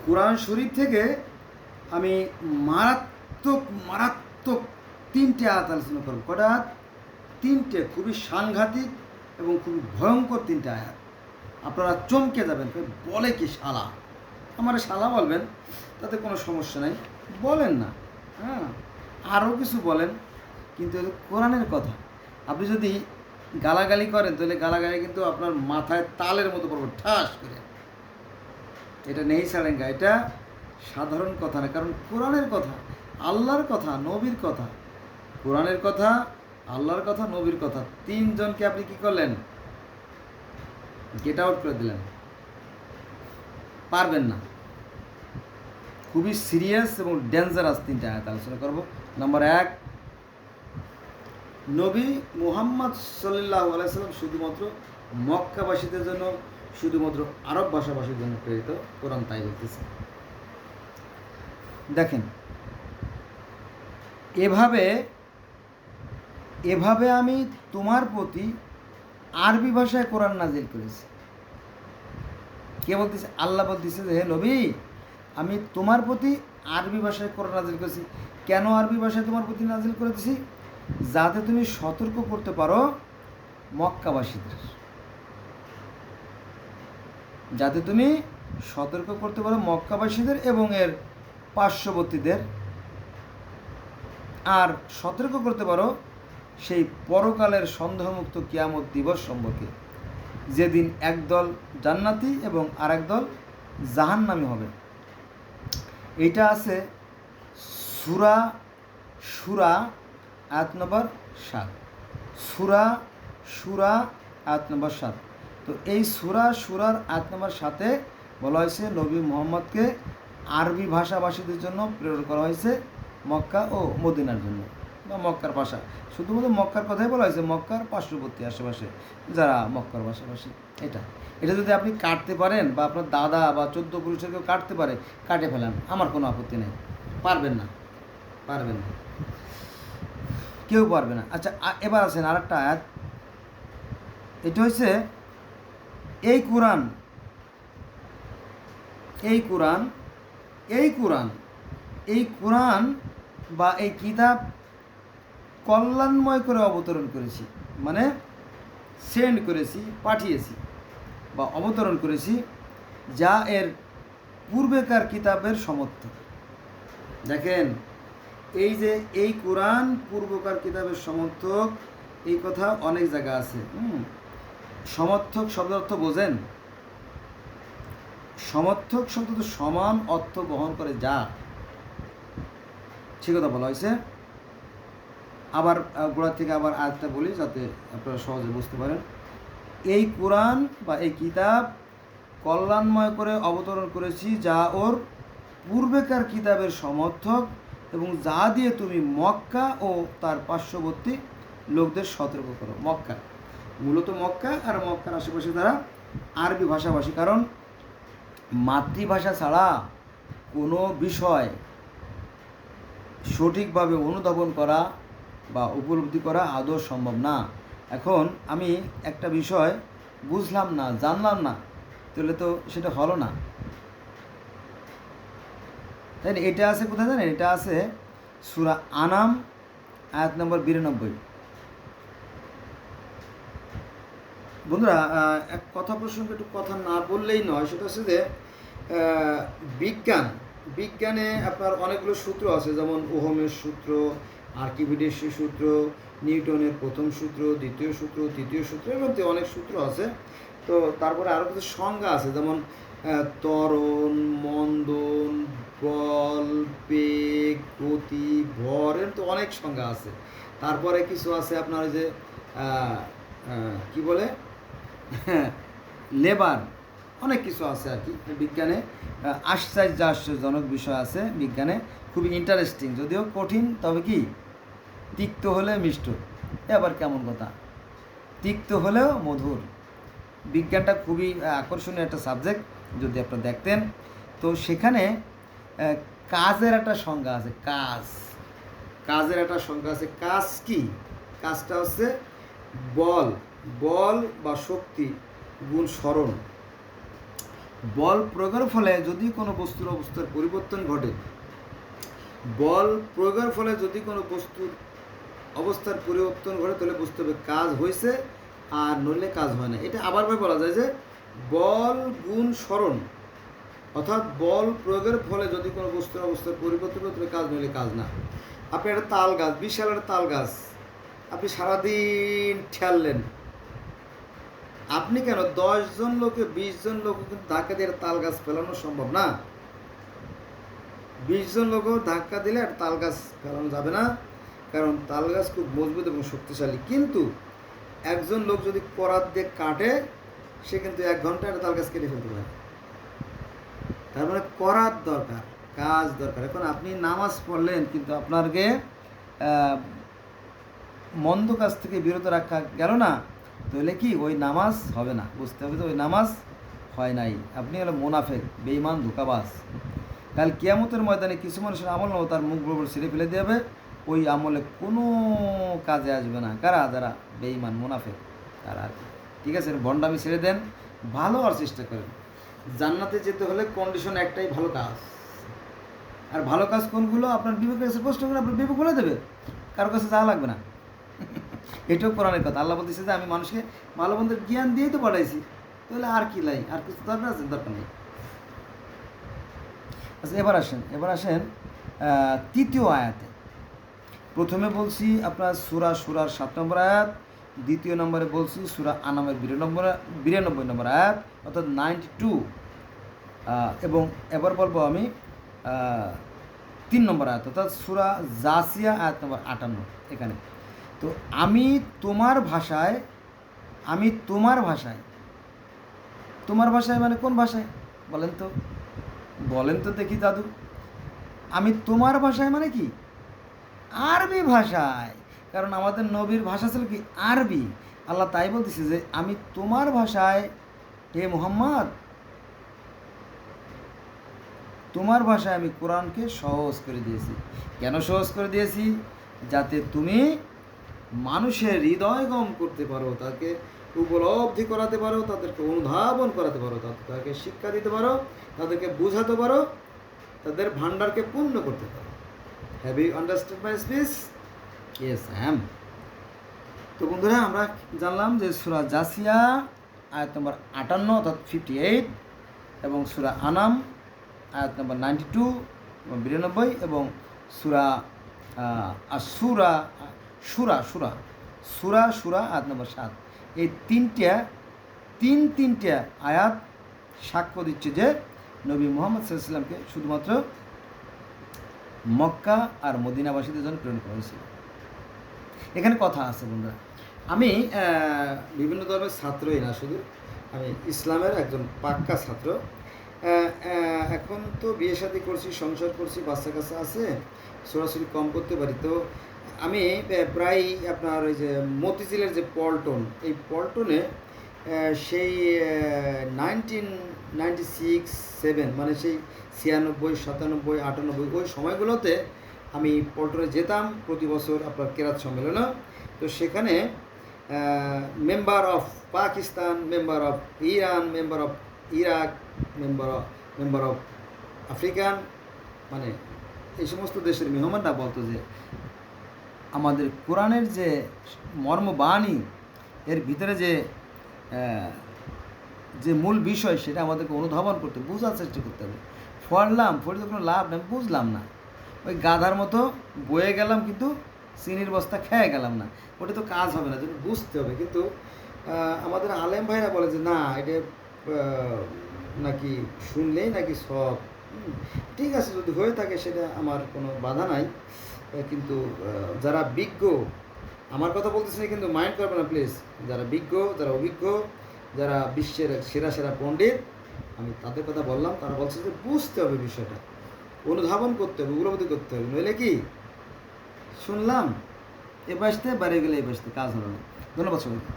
কোরআন শরীফ থেকে আমি মারাত্মক মারাত্মক 3টে আয়াত আলোচনা করব। কটা আয়াত? 3টে, খুবই সাংঘাতিক এবং খুবই ভয়ঙ্কর 3টে আয়াত। আপনারা চমকে যাবেন, বলে কি শালা, আমার শালা বলবেন, তাতে কোনো সমস্যা নাই, বলেন না, হ্যাঁ আরও কিছু বলেন, কিন্তু কোরআনের কথা। আপনি যদি গালাগালি করেন তাহলে গালাগালি কিন্তু আপনার মাথায় তালের মতো পড়বে ঠাস করে। এটা নেই ছাড়েঙ্গা, এটা সাধারণ কথা না, কারণ কোরআনের কথা, আল্লাহর কথা, নবীর কথা। কোরআনের কথা, আল্লাহর কথা, নবীর কথা, 3জনকে আপনি কি করলেন? গেট আউট করে দিলেন, পারবেন না। খুবই সিরিয়াস এবং ডেঞ্জারাস 3টে আয়াত আলোচনা করব। নম্বর 1, নবী মুহাম্মদ সাল্লাল্লাহু আলাইহি সাল্লাম শুধুমাত্র মক্কাবাসীদের জন্য, শুধুমাত্র আরব ভাষাভাষীর জন্য প্রেরিত, কোরআন তাই বলতেছে। দেখেন, এভাবে আমি তোমার প্রতি আরবি ভাষায় কোরআন নাজিল করেছি। কে বলতেছে? আল্লাহ বলতেছে যে হে নবী, আমি তোমার প্রতি আরবি ভাষায় কোরআন নাজিল করেছি। কেন আরবি ভাষায় তোমার প্রতি নাজিল করেছি? যাতে তুমি সতর্ক করতে পারো মক্কাবাসীদের, যাতে তুমি সতর্ক করতে পারো মক্কাবাসীদের এবং এর পার্শ্ববর্তীদের, আর সতর্ক করতে পারো সেই পরকালের সন্দেহমুক্ত কিয়ামত দিবস সম্পর্কে, যেদিন একদল জান্নাতি এবং আরেক দল জাহান্নামী হবে। এইটা আছে সূরা শুরা আয়াত নম্বর 7। সূরা আয়াত নম্বর 7। তো এই শুরার আয়াত নম্বর 7-এ বলা হয়েছে নবী মুহাম্মদকে আরবি ভাষাভাষীদের জন্য প্রেরণ করা হয়েছে, মক্কা ও মদিনার জন্য, বা মক্কার ভাষা, শুধুমাত্র মক্কার কথাই বলা হয়েছে, মক্কার পার্শ্ববর্তী আশেপাশে যারা মক্কার ভাষাভাষী। এটা যদি আপনি কাটতে পারেন, বা আপনার দাদা বা 14 পুরুষের কেউ কাটতে পারে, কাটে ফেলান, আমার কোনো আপত্তি নেই। পারবেন না, কেউ পারবে না। আচ্ছা, এবার আছেন আরেকটা আয়াত। এটা হচ্ছে এই কোরআন বা এই কিতাব কল্যাণময় করে অবতরণ করেছি, মানে সেন্ড করেছি, পাঠিয়েছি বা অবতরণ করেছি, যা এর পূর্বেকার কিতাবের সমর্থক। দেখেন, এই যে এই কোরআন পূর্বকার কিতাবের সমর্থক, এই কথা অনেক জায়গা আছে। সমর্থক শব্দের অর্থ বোঝেন? সমর্থক শব্দ তো সমান অর্থ বহন করে, যা সে কথা বলা হয়েছে। আবার গোড়া থেকে আবার আয়াতটা বলি যাতে আপনারা সহজে বুঝতে পারেন। এই কোরআন বা এই কিতাব কল্যাণময় করে অবতরণ করেছি, যা ওর পূর্বেকার কিতাবের সমর্থক, এবং যা দিয়ে তুমি মক্কা ও তার পার্শ্ববর্তী লোকদের সতর্ক করো। মক্কা, মূলত মক্কা আর মক্কার আশেপাশে তারা আরবি ভাষাভাষী, কারণ মাতৃভাষা ছাড়া কোনো বিষয় সঠিকভাবে অনুধাবন করা বা উপলব্ধি করা আদৌ সম্ভব না। এখন আমি একটা বিষয় বুঝলাম না, জানলাম না, তাহলে তো সেটা হলো না, তাই না? এটা আছে কোথায় জানেন? এটা আছে সূরা আনাম আয়াত নম্বর 92। বন্ধুরা, এক কথা প্রসঙ্গে একটু কথা না বললেই নয়, সেটা হচ্ছে যে বিজ্ঞানে আপনার অনেকগুলো সূত্র আছে, যেমন ওহমের সূত্র, আর্কিমিডিসের সূত্র, নিউটনের প্রথম সূত্র, দ্বিতীয় সূত্র, তৃতীয় সূত্র, এর মধ্যে অনেক সূত্র আছে। তো তারপরে আরও কিছু সংজ্ঞা আছে, যেমন ত্বরণ, মন্দন, বল, বেগ, গতি, ভর, এর তো অনেক সংজ্ঞা আছে। তারপরে কিছু আছে আপনার যে কি বলে লেবার, অনেক কিছু আছে আর কি বিজ্ঞানে। আশ্চর্যজনক বিষয় আছে বিজ্ঞানে, খুবই ইন্টারেস্টিং, যদিও কঠিন, তবে কি তিক্ত হলে মিষ্ট। আবার কেমন কথা, তিক্ত হলেও মধুর। বিজ্ঞানটা খুবই আকর্ষণীয় একটা সাবজেক্ট, যদি আপনারা দেখতেন। তো সেখানে কাজের একটা সংজ্ঞা আছে, কাজের একটা সংজ্ঞা আছে। কাজ কি? কাজটা হচ্ছে বল বা শক্তি গুণ সরণ। বল প্রয়োগের ফলে যদি কোনো বস্তুর অবস্থার পরিবর্তন ঘটে, বল প্রয়োগের ফলে যদি কোনো বস্তুর অবস্থার পরিবর্তন ঘটে, তাহলে বুঝতে হবে কাজ হয়েছে, আর নইলে কাজ হয় না। এটা আবার বলা যায় যে বল গুণ স্মরণ, অর্থাৎ বল প্রয়োগের ফলে যদি কোনো বস্তুর অবস্থার পরিবর্তন ঘটে, তাহলে কাজ নইলে কাজ না। আপনি একটা তাল গাছ, বিশাল একটা তাল গাছ আপনি সারাদিন ঠেললেন, আপনি কেন 10 জন লোকে 20 জন লোক কিন্তু ধাক্কা দিয়ে তাল গাছ ফেলানো সম্ভব না। 20 জন লোকও ধাক্কা দিলে একটা তাল গাছ ফেলানো যাবে না, কারণ তাল গাছ খুব মজবুত এবং শক্তিশালী। কিন্তু একজন লোক যদি করাত দিয়ে কাটে, সে কিন্তু 1 ঘন্টায় একটা তাল গাছ কেটে ফেলতে পারে। তার মানে করার দরকার, কাজ দরকার। এখন আপনি নামাজ পড়লেন, কিন্তু আপনাকে মন্দ কাজ থেকে বিরত রাখা গেল না, তাহলে কি ওই নামাজ হবে না। বুঝতে হবে যে ওই নামাজ হয় নাই, আপনি হলো মুনাফেক, বেঈমান, ধোঁকাবাজ। কাল কিয়ামতের ময়দানে কিছু মানুষের আমল নেব তার মুখ বরাবর ছিঁড়ে ফেলে দেবে, ওই আমলে কোনো কাজে আসবে না। কারা? যারা বেঈমান, মুনাফেক, তারা। ঠিক আছে, ভণ্ডামি ছেড়ে দেন, ভালো হওয়ার চেষ্টা করেন। জান্নাতে যেতে হলে কন্ডিশন একটাই, ভালো কাজ। আর ভালো কাজ কোনগুলো আপনার বিবেকের কাছে প্রশ্ন করে আপনার বিবেক বলে দেবে, কারো কাছে যাওয়া লাগবে না। এটাও কোরআনের কথা। আল্লাহ বলতেছে যে আমি মানুষকে ভালো মন্দের জ্ঞান দিয়েই তো পাঠাইছি, তাহলে আর কি লাই, আর কিছু দরকার আছে? দরকার নেই। আচ্ছা, এবার আসেন তৃতীয় আয়াতে। প্রথমে বলছি আপনার সুরার 7 নম্বর আয়াত, দ্বিতীয় নম্বরে বলছি সূরা আনামের 92 নম্বর আয়াত, অর্থাৎ 92। এবং এবার বলবো আমি 3 নম্বর আয়াত, অর্থাৎ সূরা জাসিয়া আয়াত নম্বর 58। এখানে তো আমি তোমার ভাষায় মানে কোন ভাষায় বলেন তো দেখি দাদু। আমি তোমার ভাষায় মানে কি? আরবি ভাষায়, কারণ আমাদের নবীর ভাষা ছিল কি? আরবি। আল্লাহ তাই বলতেছে যে আমি তোমার ভাষায়, হে মুহাম্মদ, তোমার ভাষায় আমি কোরআনকে সহজ করে দিয়েছি। কেন সহজ করে দিয়েছি? যাতে তুমি মানুষের হৃদয়গম করতে পারো, তাকে উপলব্ধি করাতে পারো, তাদেরকে অনুধাবন করাতে পারো, তাদেরকে শিক্ষা দিতে পারো, তাদেরকে বোঝাতে পারো, তাদের ভান্ডারকে পূর্ণ করতে পারো। Have you understand my speech? Yes I am. তো বন্ধুরা, আমরা জানলাম যে সূরা জাসিয়া আয়াত নম্বর 58 অর্থাৎ 58, এবং সূরা আনাম আয়াত নম্বর 92 এবং 92, এবং সূরা সূরা আয়াত নম্বর 7। এই তিনটা আয়াত সাক্ষ্য দিচ্ছে যে নবী মুহাম্মদ সাল্লাল্লাহু আলাইহি ওয়াসাল্লামকে শুধুমাত্র মক্কা আর মদিনাবাসীদের জন্য প্রেরণ করা হয়েছিল। এখানে কথা আছে বন্ধুরা, আমি বিভিন্ন ধর্মের ছাত্রই না, শুধু আমি ইসলামের একজন পাক্কা ছাত্র। এখন তো বিয়ে শাদী করছি, সংসার করছি, বাচ্চা কাচ্চা আছে, সরাসরি কম করতে পারি। তো আমি প্রায় আপনার ওই যে মতিঝিলের যে পল্টন, এই পল্টনে সেই 1996-7 মানে সেই 96, 97, 98 ওই সময়গুলোতে আমি পল্টনে যেতাম প্রতি বছর আপনার কেরাত সম্মেলনে। তো সেখানে member of Pakistan, member of Iran, member of Iraq, member of African, মানে এই সমস্ত দেশের মেহমানরা বলতো যে আমাদের কোরআনের যে মর্মবাণী, এর ভিতরে যে মূল বিষয়, সেটা আমাদেরকে অনুধাবন করতে, বোঝার চেষ্টা করতে হবে। পড়ে তো কোনো লাভ নেই, বুঝলাম না, ওই গাধার মতো বয়ে গেলাম, কিন্তু চিনির বস্তা খেয়ে গেলাম না, ওটা তো কাজ হবে না, যেটা বুঝতে হবে। কিন্তু আমাদের আলেম ভাইরা বলে যে না, এটা নাকি শুনলেই নাকি সব। ঠিক আছে, যদি হয়ে থাকে সেটা আমার কোনো বাধা নাই, কিন্তু যারা বিজ্ঞ, আমার কথা বলতেছি না কিন্তু মাইন্ড করবে না প্লিজ, যারা বিজ্ঞ, যারা অভিজ্ঞ, যারা বিশ্বের সেরা পণ্ডিত, আমি তাদের কথা বললাম, তারা বলছে যে বুঝতে হবে বিষয়টা, অনুধাবন করতে হবে, উপলব্ধি করতে হবে, নইলে কি শুনলাম এ বাসতে, বাড়ি গেলে এ বাসতে, কাজ হলো না। ধন্যবাদ সবাইকে।